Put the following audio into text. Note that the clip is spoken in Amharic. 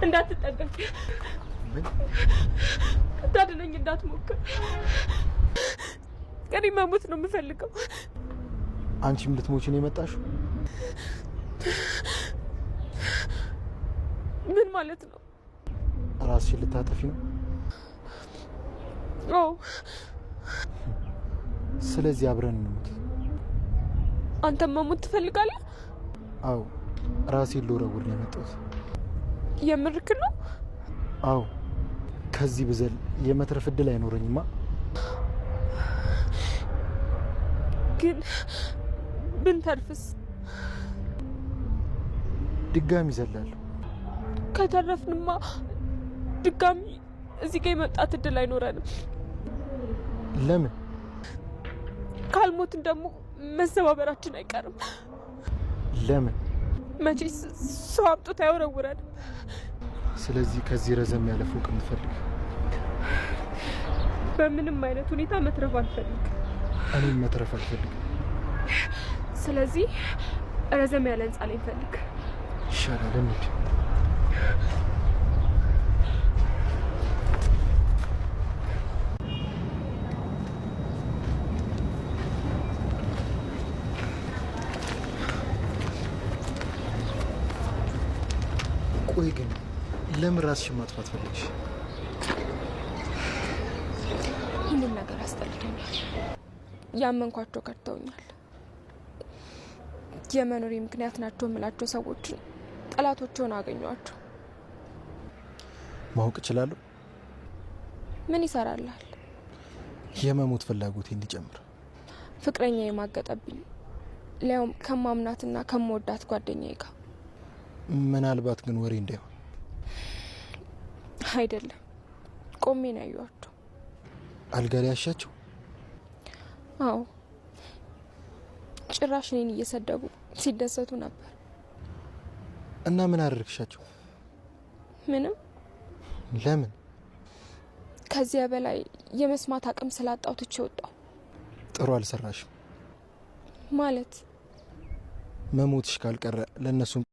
እንዳትጠጋኝ ታድነኝ እንዳትሞክር እኔ መሞት ነው የምፈልገው አንቺም ልትሞቺ ነው የመጣሽው ምን ማለት ነው ራስሽን ልታጠፊ ነው አዎ ስለዚህ አብረን እንሞት አንተ መሞት ትፈልጋለህ አዎ ራሴን ልወረውር ነው የመጣሁት የምርክ ነው አዎ ከዚህ ብዘል የመትረፍ እድል አይኖረኝማ ግን ብንተርፍስ ድጋሚ ዘላለሁ ከተረፍንማ ድጋሚ እዚህ ጋር የመጣት እድል አይኖረንም ለምን ካልሞትን ደግሞ መሰባበራችን አይቀርም ለምን መቼስ ሰው አምጥቶ ያወረውራል ስለዚህ ከዚህ ረዘም ያለ ፎቅ እንፈልግ በምንም አይነት ሁኔታ መትረፍ አልፈልግ እኔም መትረፍ አልፈልግ ስለዚህ ረዘም ያለ ህንጻ ላይ እንፈልግ ይሻላል እንዴ ቆይ ግን ለምን ራስሽን ማጥፋት ፈለግሽ? ሁሉም ነገር አስጠልቶኛል። ያመንኳቸው ከድተውኛል። የመኖሬ ምክንያት ናቸው የምላቸው ሰዎች ጠላቶቼን አገኘኋቸው። ማወቅ እችላለሁ? ምን ይሰራልሃል? የመሞት ፍላጎቴ እንዲጨምር ፍቅረኛ የማገጠብኝ ሊያውም ከማምናትና ከመወዳት ጓደኛዬ ጋር ምናልባት ግን ወሬ እንዳይሆን አይደለም ቆሜ ነው ያዩዋቸው አልጋ ላይ ያሻቸው አዎ ጭራሽ እኔን እየሰደቡ ሲደሰቱ ነበር እና ምን አደረግሻቸው ምንም ለምን ከዚያ በላይ የመስማት አቅም ስላጣው ትቼ ወጣሁ ጥሩ አልሰራሽም ማለት መሞትሽ ካልቀረ ለነሱ